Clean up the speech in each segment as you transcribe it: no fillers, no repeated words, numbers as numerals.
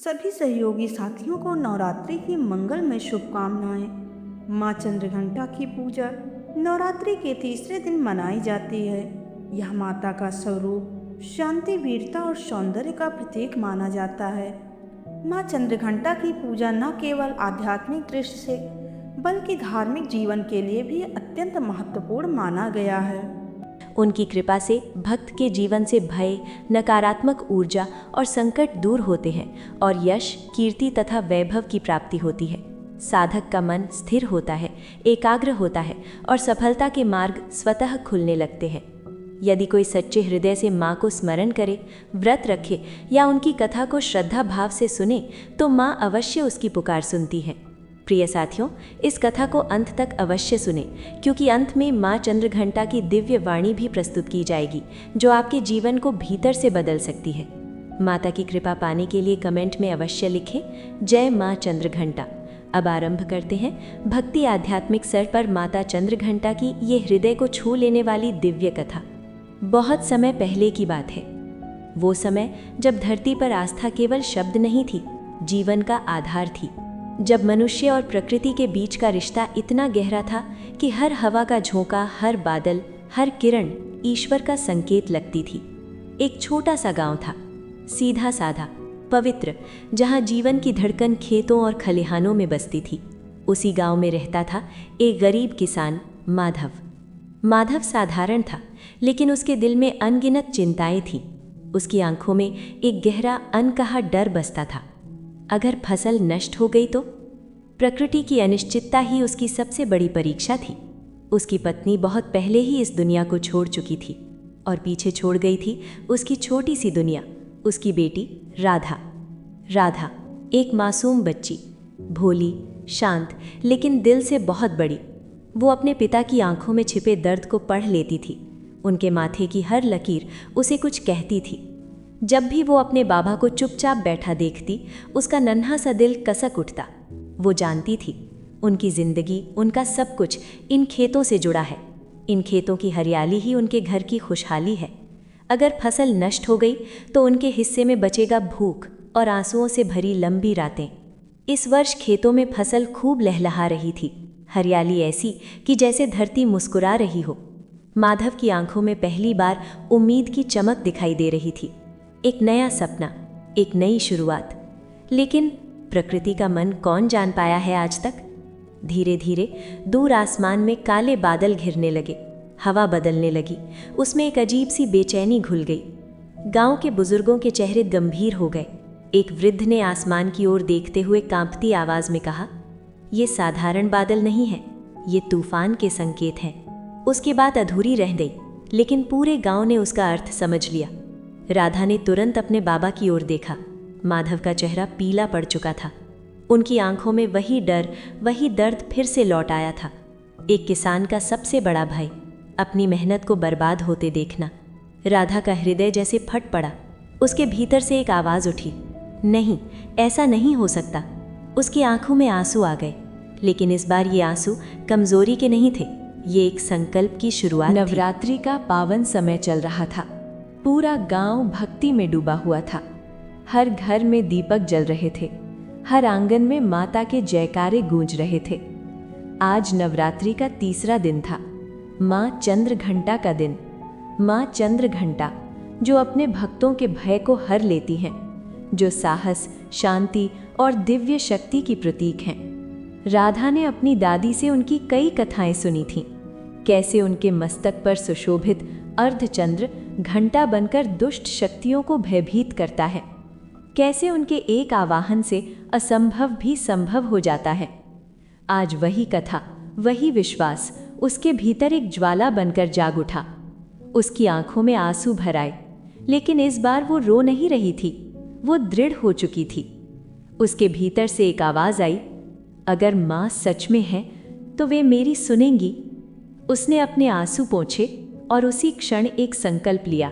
सभी सहयोगी साथियों को नवरात्रि की मंगलमय शुभकामनाएं। माँ चंद्रघंटा की पूजा नवरात्रि के तीसरे दिन मनाई जाती है। यह माता का स्वरूप शांति, वीरता और सौंदर्य का प्रतीक माना जाता है। माँ चंद्रघंटा की पूजा न केवल आध्यात्मिक दृष्टि से बल्कि धार्मिक जीवन के लिए भी अत्यंत महत्वपूर्ण माना गया है। उनकी कृपा से भक्त के जीवन से भय, नकारात्मक ऊर्जा और संकट दूर होते हैं और यश, कीर्ति तथा वैभव की प्राप्ति होती है। साधक का मन स्थिर होता है, एकाग्र होता है और सफलता के मार्ग स्वतः खुलने लगते हैं। यदि कोई सच्चे हृदय से माँ को स्मरण करे, व्रत रखे या उनकी कथा को श्रद्धा भाव से सुने तो माँ अवश्य उसकी पुकार सुनती है। प्रिय साथियों, इस कथा को अंत तक अवश्य सुने, क्योंकि अंत में माँ चंद्रघंटा की दिव्य वाणी भी प्रस्तुत की जाएगी जो आपके जीवन को भीतर से बदल सकती है। माता की कृपा पाने के लिए कमेंट में अवश्य लिखें जय माँ चंद्रघंटा। अब आरंभ करते हैं भक्ति आध्यात्मिक स्तर पर माता चंद्रघंटा की ये हृदय को छू लेने वाली दिव्य कथा। बहुत समय पहले की बात है। वो समय जब धरती पर आस्था केवल शब्द नहीं थी, जीवन का आधार थी। जब मनुष्य और प्रकृति के बीच का रिश्ता इतना गहरा था कि हर हवा का झोंका, हर बादल, हर किरण ईश्वर का संकेत लगती थी। एक छोटा सा गांव था, सीधा साधा, पवित्र, जहां जीवन की धड़कन खेतों और खलिहानों में बसती थी। उसी गांव में रहता था एक गरीब किसान, माधव। माधव साधारण था, लेकिन उसके दिल में अनगिनत चिंताएं थीं। उसकी आंखों में एक गहरा अनकहा डर बसता था। अगर फसल नष्ट हो गई तो? प्रकृति की अनिश्चितता ही उसकी सबसे बड़ी परीक्षा थी। उसकी पत्नी बहुत पहले ही इस दुनिया को छोड़ चुकी थी और पीछे छोड़ गई थी उसकी छोटी सी दुनिया, उसकी बेटी राधा। राधा एक मासूम बच्ची, भोली, शांत, लेकिन दिल से बहुत बड़ी। वो अपने पिता की आंखों में छिपे दर्द को पढ़ लेती थी। उनके माथे की हर लकीर उसे कुछ कहती थी। जब भी वो अपने बाबा को चुपचाप बैठा देखती, उसका नन्हा सा दिल कसक उठता। वो जानती थी उनकी जिंदगी, उनका सब कुछ इन खेतों से जुड़ा है। इन खेतों की हरियाली ही उनके घर की खुशहाली है। अगर फसल नष्ट हो गई तो उनके हिस्से में बचेगा भूख और आंसुओं से भरी लंबी रातें। इस वर्ष खेतों में फसल खूब लहलहा रही थी, हरियाली ऐसी कि जैसे धरती मुस्कुरा रही हो। माधव की आंखों में पहली बार उम्मीद की चमक दिखाई दे रही थी। एक नया सपना, एक नई शुरुआत। लेकिन प्रकृति का मन कौन जान पाया है आज तक? धीरे धीरे दूर आसमान में काले बादल घिरने लगे, हवा बदलने लगी, उसमें एक अजीब सी बेचैनी घुल गई। गांव के बुजुर्गों के चेहरे गंभीर हो गए। एक वृद्ध ने आसमान की ओर देखते हुए कांपती आवाज में कहा, ये साधारण बादल नहीं है, ये तूफान के संकेत हैं। उसकी बात अधूरी रह गई, लेकिन पूरे गांव ने उसका अर्थ समझ लिया। राधा ने तुरंत अपने बाबा की ओर देखा। माधव का चेहरा पीला पड़ चुका था। उनकी आंखों में वही डर, वही दर्द फिर से लौट आया था। एक किसान का सबसे बड़ा भय, अपनी मेहनत को बर्बाद होते देखना। राधा का हृदय जैसे फट पड़ा। उसके भीतर से एक आवाज़ उठी, नहीं, ऐसा नहीं हो सकता। उसकी आंखों में आंसू आ गए, लेकिन इस बार ये आंसू कमजोरी के नहीं थे, ये एक संकल्प की शुरुआत थी। नवरात्रि का पावन समय चल रहा था। पूरा गांव भक्ति में डूबा हुआ था। हर घर में दीपक जल रहे थे, हर आंगन में माता के जयकारे गूंज रहे थे। आज नवरात्रि का तीसरा दिन था, माँ चंद्रघंटा का दिन। माँ चंद्रघंटा जो अपने भक्तों के भय को हर लेती हैं, जो साहस, शांति और दिव्य शक्ति की प्रतीक हैं। राधा ने अपनी दादी से उनकी कई कथाएं सुनी थीं, कैसे उनके मस्तक पर सुशोभित अर्धचंद्र घंटा बनकर दुष्ट शक्तियों को भयभीत करता है, कैसे उनके एक आवाहन से असंभव भी संभव हो जाता है। आज वही कथा, वही विश्वास उसके भीतर एक ज्वाला बनकर जाग उठा। उसकी आंखों में आंसू भर आए, लेकिन इस बार वो रो नहीं रही थी, वो दृढ़ हो चुकी थी। उसके भीतर से एक आवाज आई, अगर माँ सच में है तो वे मेरी सुनेंगी। उसने अपने आंसू पोंछे और उसी क्षण एक संकल्प लिया।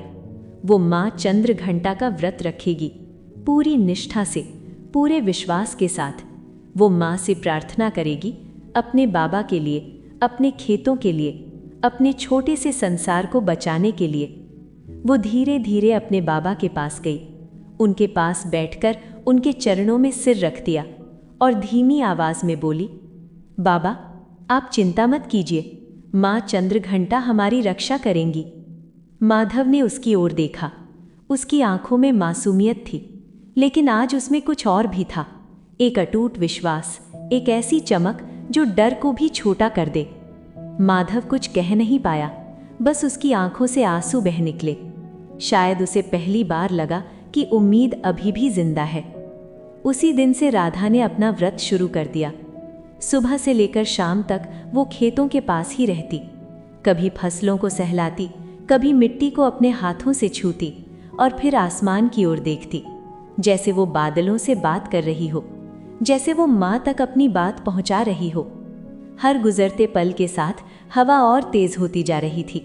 वो माँ चंद्रघंटा का व्रत रखेगी, पूरी निष्ठा से, पूरे विश्वास के साथ। वो माँ से प्रार्थना करेगी, अपने बाबा के लिए, अपने खेतों के लिए, अपने छोटे से संसार को बचाने के लिए। वो धीरे धीरे अपने बाबा के पास गई। उनके पास बैठकर उनके चरणों में सिर रख दिया और धीमी आवाज में बोली, बाबा, आप चिंता मत कीजिए, माँ चंद्रघंटा हमारी रक्षा करेंगी। माधव ने उसकी ओर देखा। उसकी आंखों में मासूमियत थी, लेकिन आज उसमें कुछ और भी था, एक अटूट विश्वास, एक ऐसी चमक जो डर को भी छोटा कर दे। माधव कुछ कह नहीं पाया, बस उसकी आंखों से आंसू बह निकले। शायद उसे पहली बार लगा कि उम्मीद अभी भी जिंदा है। उसी दिन से राधा ने अपना व्रत शुरू कर दिया। सुबह से लेकर शाम तक वो खेतों के पास ही रहती, कभी फसलों को सहलाती, कभी मिट्टी को अपने हाथों से छूती और फिर आसमान की ओर देखती, जैसे वो बादलों से बात कर रही हो, जैसे वो माँ तक अपनी बात पहुँचा रही हो। हर गुजरते पल के साथ हवा और तेज होती जा रही थी।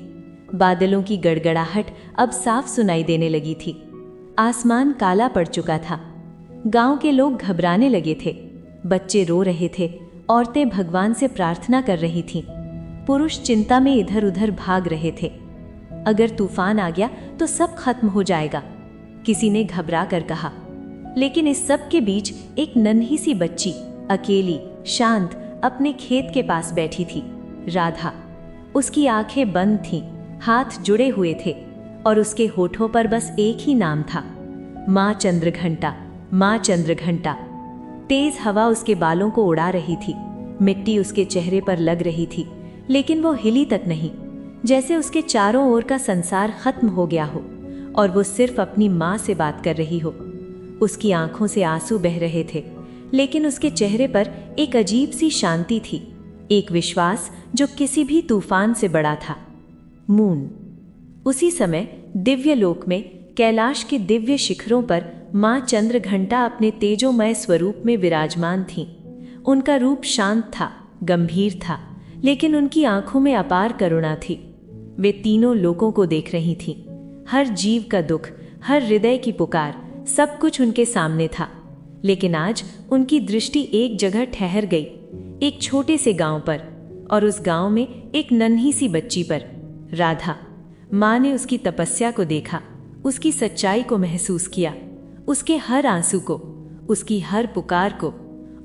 बादलों की गड़गड़ाहट अब साफ सुनाई देने लगी थी। आसमान काला पड़ चुका था। गांव के लोग घबराने लगे थे, बच्चे रो रहे थे, औरतें भगवान से प्रार्थना कर रही थीं, पुरुष चिंता में इधर उधर भाग रहे थे। अगर तूफान आ गया तो सब खत्म हो जाएगा, किसी ने घबरा कर कहा। लेकिन इस सब के बीच एक नन्ही सी बच्ची अकेली, शांत, अपने खेत के पास बैठी थी, राधा। उसकी आंखें बंद थीं, हाथ जुड़े हुए थे और उसके होठों पर बस एक ही नाम था, माँ चंद्रघंटा, माँ चंद्रघंटा। तेज हवा उसके बालों को उड़ा रही थी, मिट्टी उसके चेहरे पर लग रही थी, लेकिन वो हिली तक नहीं, जैसे उसके चारों ओर का संसार खत्म हो गया हो और वो सिर्फ अपनी माँ से बात कर रही हो। उसकी आंखों से आंसू बह रहे थे, लेकिन उसके चेहरे पर एक अजीब सी शांति थी, एक विश्वास जो किसी भी तूफान से बड़ा था। मून। उसी समय दिव्य लोक में कैलाश के दिव्य शिखरों पर माँ चंद्रघंटा अपने तेजोमय स्वरूप में विराजमान थीं। उनका रूप शांत था, गंभीर था, लेकिन उनकी आंखों में अपार करुणा थी। वे तीनों लोगों को देख रही थीं। हर जीव का दुख, हर हृदय की पुकार, सब कुछ उनके सामने था। लेकिन आज उनकी दृष्टि एक जगह ठहर गई, एक छोटे से गांव पर, और उस गांव में एक नन्ही सी बच्ची पर, राधा। माँ ने उसकी तपस्या को देखा, उसकी सच्चाई को महसूस किया, उसके हर आंसू को, उसकी हर पुकार को,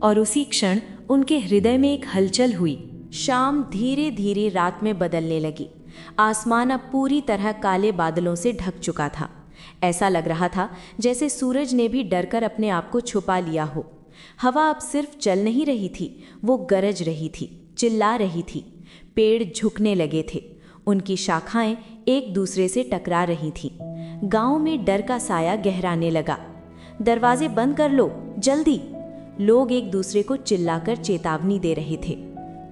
और उसी क्षण उनके हृदय में एक हलचल हुई। शाम धीरे धीरे रात में बदलने लगी। आसमान अब पूरी तरह काले बादलों से ढक चुका था। ऐसा लग रहा था जैसे सूरज ने भी डरकर अपने आप को छुपा लिया हो। हवा अब सिर्फ चल नहीं रही थी, वो गरज रही थी, चिल्ला रही थी। पेड़ झुकने लगे थे, उनकी शाखाएं एक दूसरे से टकरा रही थीं। गांव में डर का साया गहराने लगा। दरवाजे बंद कर लो, जल्दी! लोग एक दूसरे को चिल्लाकर चेतावनी दे रहे थे।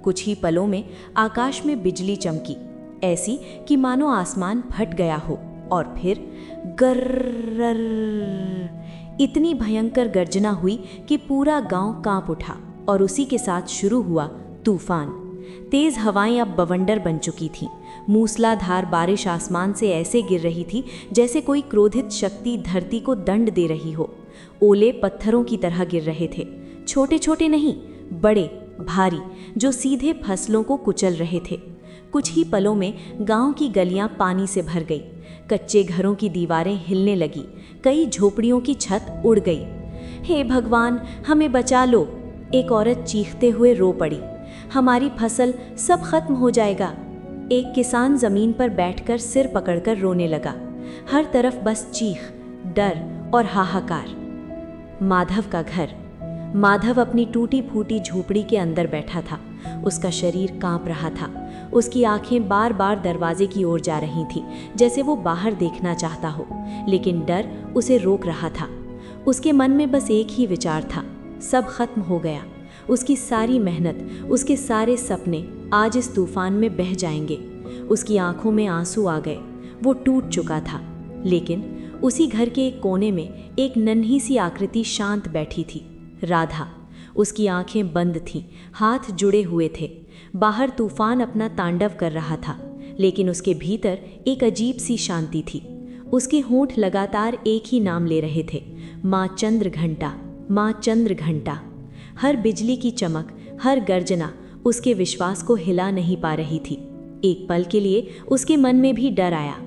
कुछ ही पलों में आकाश में बिजली चमकी, ऐसी कि मानो आसमान फट गया हो, और फिर गर्रर, इतनी भयंकर गर्जना हुई कि पूरा गांव कांप उठा। और उसी के साथ शुरू हुआ तूफान। तेज हवाएं अब बवंडर बन चुकी थीं। मूसलाधार बारिश आसमान से ऐसे गिर रही थी जैसे कोई क्रोधित शक्ति धरती को दंड दे रही हो। ओले पत्थरों की तरह गिर रहे थे, छोटे छोटे नहीं, बड़े, भारी, जो सीधे फसलों को कुचल रहे थे। कुछ ही पलों में गांव की गलियां पानी से भर गई, कच्चे घरों की दीवारें हिलने लगी, कई झोपड़ियों की छत उड़ गई। हे भगवान, हमें बचा लो! एक औरत चीखते हुए रो पड़ी। हमारी फसल सब खत्म हो जाएगा। एक किसान जमीन पर बैठकर सिर पकड़कर रोने लगा। हर तरफ बस चीख, डर और हाहाकार। माधव का घर। माधव अपनी टूटी फूटी झोपड़ी के अंदर बैठा था। उसका शरीर कांप रहा था। उसकी आंखें बार बार दरवाजे की ओर जा रही थीं, जैसे वो बाहर देखना चाहता हो, लेकिन डर उसे रोक रहा था। उसके मन में बस एक ही विचार था, सब खत्म हो गया। उसकी सारी मेहनत, उसके सारे सपने आज इस तूफान में बह जाएंगे। उसकी आंखों में आंसू आ गए। वो टूट चुका था। लेकिन उसी घर के एक कोने में एक नन्ही सी आकृति शांत बैठी थी, राधा। उसकी आंखें बंद थीं, हाथ जुड़े हुए थे। बाहर तूफान अपना तांडव कर रहा था, लेकिन उसके भीतर एक अजीब सी शांति थी। उसके होंठ लगातार एक ही नाम ले रहे थे, माँ चंद्रघंटा, माँ चंद्रघंटा। हर बिजली की चमक, हर गर्जना उसके विश्वास को हिला नहीं पा रही थी। एक पल के लिए उसके मन में भी डर आया।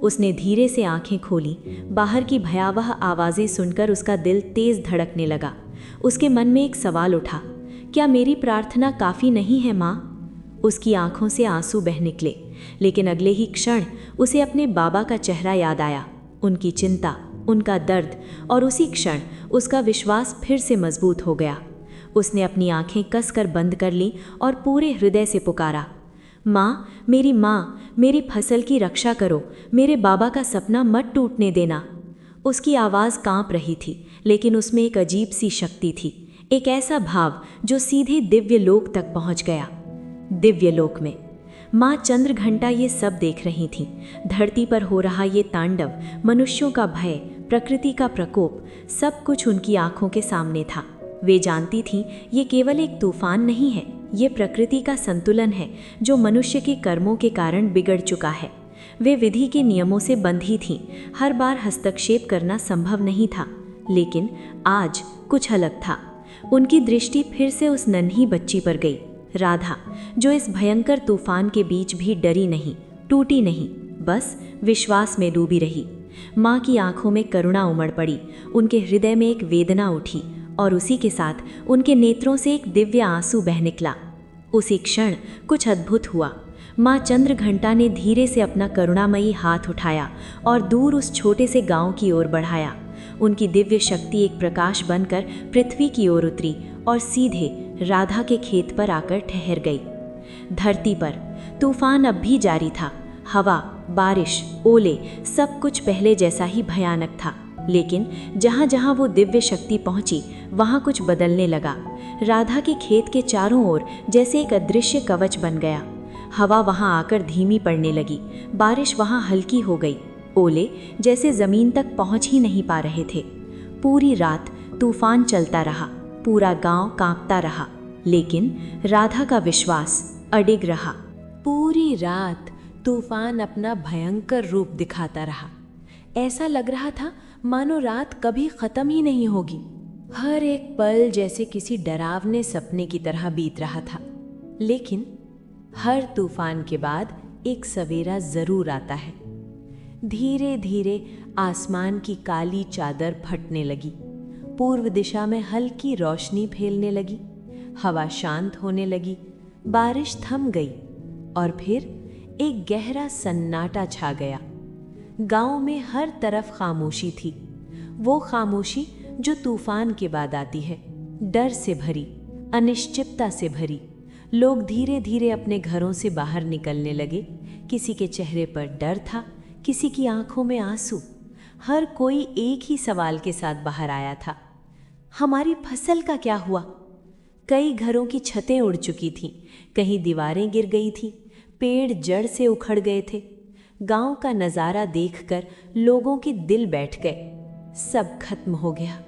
उसने धीरे से आंखें खोली। बाहर की भयावह आवाज़ें सुनकर उसका दिल तेज धड़कने लगा। उसके मन में एक सवाल उठा, क्या मेरी प्रार्थना काफ़ी नहीं है माँ? उसकी आंखों से आंसू बह निकले, लेकिन अगले ही क्षण उसे अपने बाबा का चेहरा याद आया, उनकी चिंता, उनका दर्द, और उसी क्षण उसका विश्वास फिर से मजबूत हो गया। उसने अपनी आंखें कसकर बंद कर लीं और पूरे हृदय से पुकारा, माँ, मेरी फसल की रक्षा करो, मेरे बाबा का सपना मत टूटने देना। उसकी आवाज़ कांप रही थी, लेकिन उसमें एक अजीब सी शक्ति थी, एक ऐसा भाव जो सीधे दिव्य लोक तक पहुंच गया। दिव्य लोक में माँ चंद्रघंटा ये सब देख रही थीं। धरती पर हो रहा ये तांडव, मनुष्यों का भय, प्रकृति का प्रकोप, सब कुछ उनकी आंखों के सामने था। वे जानती थीं ये केवल एक तूफान नहीं है, ये प्रकृति का संतुलन है जो मनुष्य के कर्मों के कारण बिगड़ चुका है। वे विधि के नियमों से बंधी थीं, हर बार हस्तक्षेप करना संभव नहीं था, लेकिन आज कुछ अलग था। उनकी दृष्टि फिर से उस नन्ही बच्ची पर गई, राधा, जो इस भयंकर तूफान के बीच भी डरी नहीं, टूटी नहीं, बस विश्वास में डूबी रही। माँ की आंखों में करुणा उमड़ पड़ी, उनके हृदय में एक वेदना उठी, और उसी के साथ उनके नेत्रों से एक दिव्य आंसू बह निकला। उसी क्षण कुछ अद्भुत हुआ। माँ चंद्रघंटा ने धीरे से अपना करुणामयी हाथ उठाया और दूर उस छोटे से गांव की ओर बढ़ाया। उनकी दिव्य शक्ति एक प्रकाश बनकर पृथ्वी की ओर उतरी और सीधे राधा के खेत पर आकर ठहर गई। धरती पर तूफान अब भी जारी था। हवा, बारिश, ओले, सब कुछ पहले जैसा ही भयानक था, लेकिन जहाँ जहाँ वो दिव्य शक्ति पहुँची वहाँ कुछ बदलने लगा। राधा के खेत के चारों ओर जैसे एक अदृश्य कवच बन गया। हवा वहाँ आकर धीमी पड़ने लगी, बारिश वहाँ हल्की हो गई, ओले जैसे ज़मीन तक पहुँच ही नहीं पा रहे थे। पूरी रात तूफान चलता रहा, पूरा गांव कांपता रहा, लेकिन राधा का विश्वास अडिग रहा। पूरी रात तूफान अपना भयंकर रूप दिखाता रहा। ऐसा लग रहा था मानो रात कभी ख़त्म ही नहीं होगी। हर एक पल जैसे किसी डरावने सपने की तरह बीत रहा था। लेकिन हर तूफान के बाद एक सवेरा ज़रूर आता है। धीरे धीरे आसमान की काली चादर फटने लगी, पूर्व दिशा में हल्की रोशनी फैलने लगी, हवा शांत होने लगी, बारिश थम गई और फिर एक गहरा सन्नाटा छा गया। गांव में हर तरफ खामोशी थी, वो खामोशी जो तूफान के बाद आती है, डर से भरी, अनिश्चितता से भरी। लोग धीरे धीरे अपने घरों से बाहर निकलने लगे। किसी के चेहरे पर डर था, किसी की आंखों में आंसू। हर कोई एक ही सवाल के साथ बाहर आया था, हमारी फसल का क्या हुआ? कई घरों की छतें उड़ चुकी थीं, कहीं दीवारें गिर गई थीं, पेड़ जड़ से उखड़ गए थे। गांव का नज़ारा देखकर लोगों के दिल बैठ गए। सब खत्म हो गया।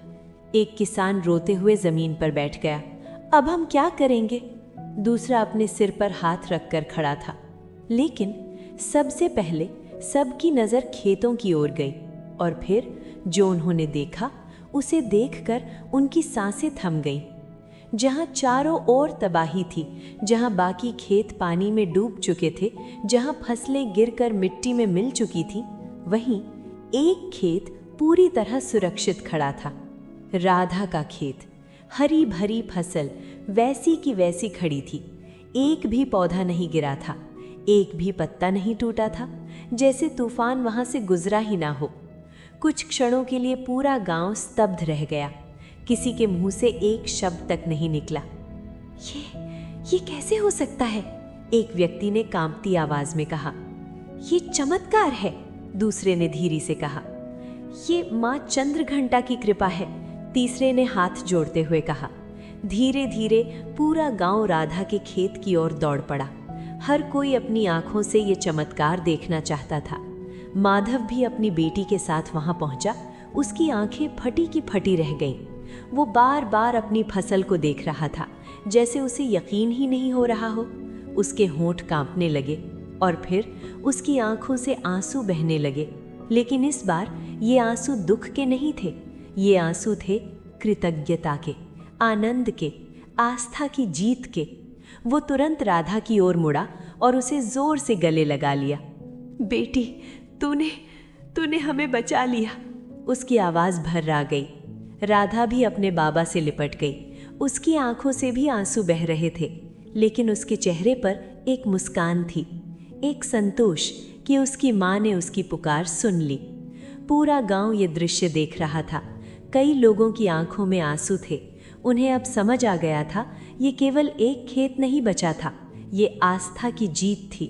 एक किसान रोते हुए ज़मीन पर बैठ गया, अब हम क्या करेंगे? दूसरा अपने सिर पर हाथ रखकर खड़ा था। लेकिन सबसे पहले सबकी नज़र खेतों की ओर गई, और फिर जो उन्होंने देखा उसे देखकर उनकी सांसें थम गईं। जहाँ चारों ओर तबाही थी, जहाँ बाकी खेत पानी में डूब चुके थे, जहाँ फसलें गिरकर मिट्टी में मिल चुकी थी, वहीं एक खेत पूरी तरह सुरक्षित खड़ा था। राधा का खेत, हरी भरी फसल वैसी की वैसी खड़ी थी। एक भी पौधा नहीं गिरा था, एक भी पत्ता नहीं टूटा था, जैसे तूफान वहां से गुजरा ही ना हो। कुछ क्षणों के लिए पूरा गांव स्तब्ध रह गया। किसी के मुंह से एक शब्द तक नहीं निकला। ये कैसे हो सकता है? एक व्यक्ति ने कांपती आवाज में कहा। ये चमत्कार है, दूसरे ने धीरे से कहा। ये माँ चंद्रघंटा की कृपा है, तीसरे ने हाथ जोड़ते हुए कहा। धीरे धीरे पूरा गांव राधा के खेत की ओर दौड़ पड़ा। हर कोई अपनी आंखों से ये चमत्कार देखना चाहता था। माधव भी अपनी बेटी के साथ वहां पहुंचा। उसकी आंखें फटी की फटी रह गईं। वो बार बार अपनी फसल को देख रहा था, जैसे उसे यकीन ही नहीं हो रहा हो। उसके होंठ कांपने लगे और फिर उसकी आंखों से आंसू बहने लगे। लेकिन इस बार ये आंसू दुख के नहीं थे, ये आंसू थे कृतज्ञता के, आनंद के, आस्था की जीत के। वो तुरंत राधा की ओर मुड़ा और उसे जोर से गले लगा लिया। बेटी, तूने हमें बचा लिया। उसकी आवाज़ भर्रा गई। राधा भी अपने बाबा से लिपट गई। उसकी आंखों से भी आंसू बह रहे थे, लेकिन उसके चेहरे पर एक मुस्कान थी, एक संतोष कि उसकी माँ ने उसकी पुकार सुन ली। पूरा गांव ये दृश्य देख रहा था। कई लोगों की आंखों में आंसू थे। उन्हें अब समझ आ गया था, ये केवल एक खेत नहीं बचा था, ये आस्था की जीत थी।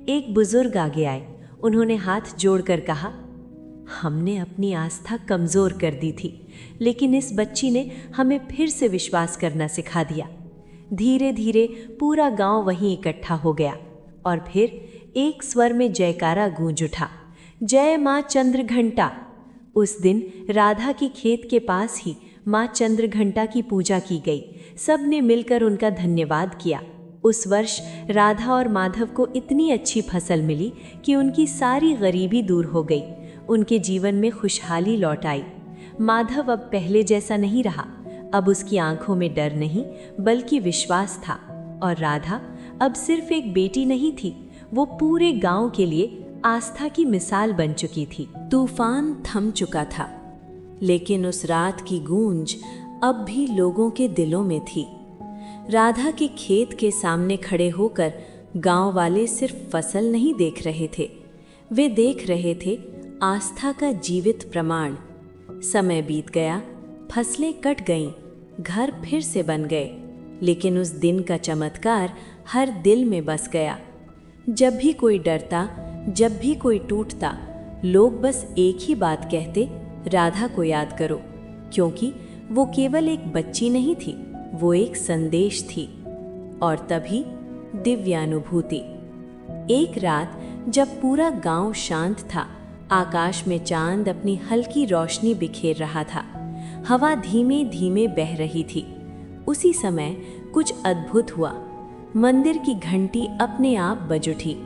एक बुजुर्ग आगे आए। उन्होंने हाथ जोड़कर कहा, हमने अपनी आस्था कमज़ोर कर दी थी, लेकिन इस बच्ची ने हमें फिर से विश्वास करना सिखा दिया। धीरे धीरे पूरा गांव वहीं इकट्ठा हो गया और फिर एक स्वर में जयकारा गूंज उठा, जय माँ चंद्रघंटा। उस दिन राधा के खेत के पास ही माँ चंद्रघंटा की पूजा की गई। सब ने मिलकर उनका धन्यवाद किया। उस वर्ष राधा और माधव को इतनी अच्छी फसल मिली कि उनकी सारी गरीबी दूर हो गई। उनके जीवन में खुशहाली लौट आई। माधव अब पहले जैसा नहीं रहा। अब उसकी आंखों में डर नहीं बल्कि विश्वास था। और राधा अब सिर्फ एक बेटी नहीं थी, वो पूरे गांव के लिए आस्था की मिसाल बन चुकी थी। तूफान थम चुका था, लेकिन उस रात की गूंज अब भी लोगों के दिलों में थी। राधा के खेत के सामने खड़े होकर गांव वाले सिर्फ फसल नहीं देख रहे थे, वे देख रहे थे आस्था का जीवित प्रमाण। समय बीत गया, फसलें कट गईं, घर फिर से बन गए, लेकिन उस दिन का चमत्कार हर दिल में बस गया। जब भी कोई डरता, जब भी कोई टूटता, लोग बस एक ही बात कहते, राधा को याद करो, क्योंकि वो केवल एक बच्ची नहीं थी, वो एक संदेश थी। और तभी दिव्यानुभूति। एक रात जब पूरा गांव शांत था, आकाश में चांद अपनी हल्की रोशनी बिखेर रहा था, हवा धीमे धीमे बह रही थी। उसी समय कुछ अद्भुत हुआ। मंदिर की घंटी अपने आप बज उठी।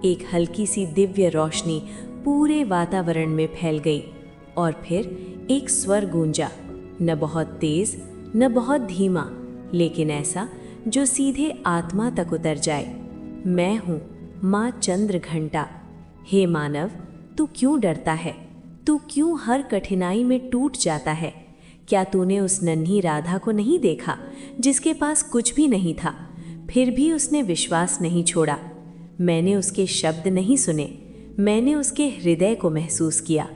एक हल्की सी दिव्य रोशनी पूरे वातावरण में फैल गई और फिर एक स्वर गूंजा, न बहुत तेज न बहुत धीमा, लेकिन ऐसा जो सीधे आत्मा तक उतर जाए। मैं हूँ माँ चंद्रघंटा। हे मानव, तू क्यों डरता है? तू क्यों हर कठिनाई में टूट जाता है? क्या तूने उस नन्ही राधा को नहीं देखा जिसके पास कुछ भी नहीं था, फिर भी उसने विश्वास नहीं छोड़ा? मैंने उसके शब्द नहीं सुने, मैंने उसके हृदय को महसूस किया।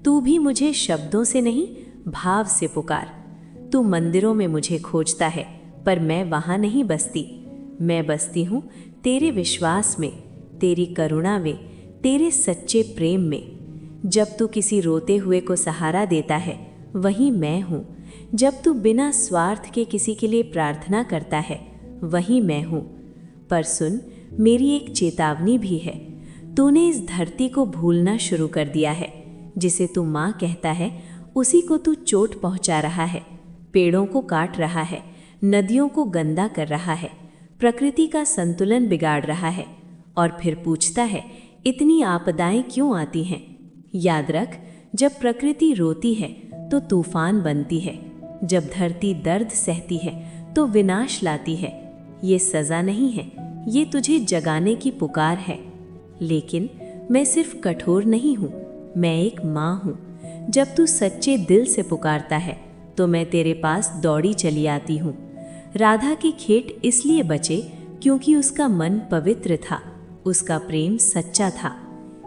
तू भी मुझे शब्दों से नहीं, भाव से पुकार। तू मंदिरों में मुझे खोजता है, पर मैं वहाँ नहीं बसती। मैं बसती हूँ तेरे विश्वास में, तेरी करुणा में, तेरे सच्चे प्रेम में। जब तू किसी रोते हुए को सहारा देता है, वही मैं हूँ। जब तू बिना स्वार्थ के किसी के लिए प्रार्थना करता है, वही मैं हूँ। पर सुन, मेरी एक चेतावनी भी है। तूने इस धरती को भूलना शुरू कर दिया है। जिसे तू माँ कहता है, उसी को तू चोट पहुँचा रहा है, पेड़ों को काट रहा है, नदियों को गंदा कर रहा है, प्रकृति का संतुलन बिगाड़ रहा है, और फिर पूछता है, इतनी आपदाएं क्यों आती हैं? याद रख, जब प्रकृति रोती है तो तूफान बनती है, जब धरती दर्द सहती है तो विनाश लाती है। ये सज़ा नहीं है, ये तुझे जगाने की पुकार है। लेकिन मैं सिर्फ कठोर नहीं हूँ, मैं एक माँ हूँ। जब तू सच्चे दिल से पुकारता है तो मैं तेरे पास दौड़ी चली आती हूँ। राधा के खेत इसलिए बचे क्योंकि उसका मन पवित्र था, उसका प्रेम सच्चा था।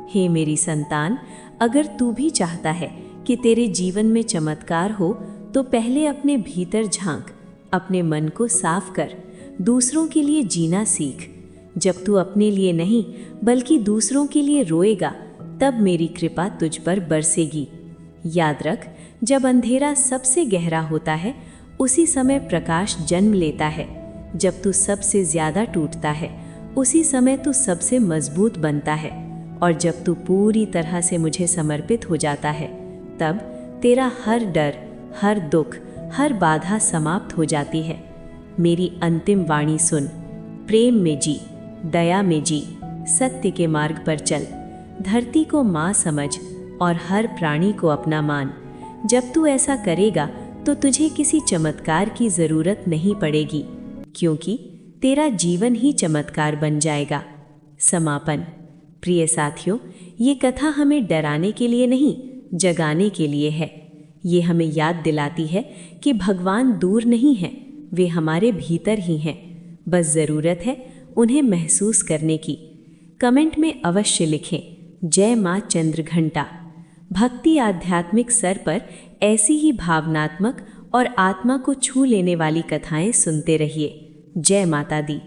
हे मेरी संतान, अगर तू भी चाहता है कि तेरे जीवन में चमत्कार हो, तो पहले अपने भीतर झांक, अपने मन को साफ कर, दूसरों के लिए जीना सीख। जब तू अपने लिए नहीं बल्कि दूसरों के लिए रोएगा, तब मेरी कृपा तुझ पर बरसेगी। याद रख, जब अंधेरा सबसे गहरा होता है, उसी समय प्रकाश जन्म लेता है। जब तू सबसे ज़्यादा टूटता है, उसी समय तू सबसे मजबूत बनता है। और जब तू पूरी तरह से मुझे समर्पित हो जाता है, तब तेरा हर डर, हर दुख, हर बाधा समाप्त हो जाती है। मेरी अंतिम वाणी सुन, प्रेम में जी, दया में जी, सत्य के मार्ग पर चल, धरती को माँ समझ और हर प्राणी को अपना मान। जब तू ऐसा करेगा तो तुझे किसी चमत्कार की ज़रूरत नहीं पड़ेगी, क्योंकि तेरा जीवन ही चमत्कार बन जाएगा। समापन। प्रिय साथियों, ये कथा हमें डराने के लिए नहीं, जगाने के लिए है। ये हमें याद दिलाती है कि भगवान दूर नहीं हैं, वे हमारे भीतर ही हैं। बस ज़रूरत है उन्हें महसूस करने की। कमेंट में अवश्य लिखें, जय माँ चंद्रघंटा। भक्ति आध्यात्मिक स्तर पर ऐसी ही भावनात्मक और आत्मा को छू लेने वाली कथाएं सुनते रहिए। जय माता दी।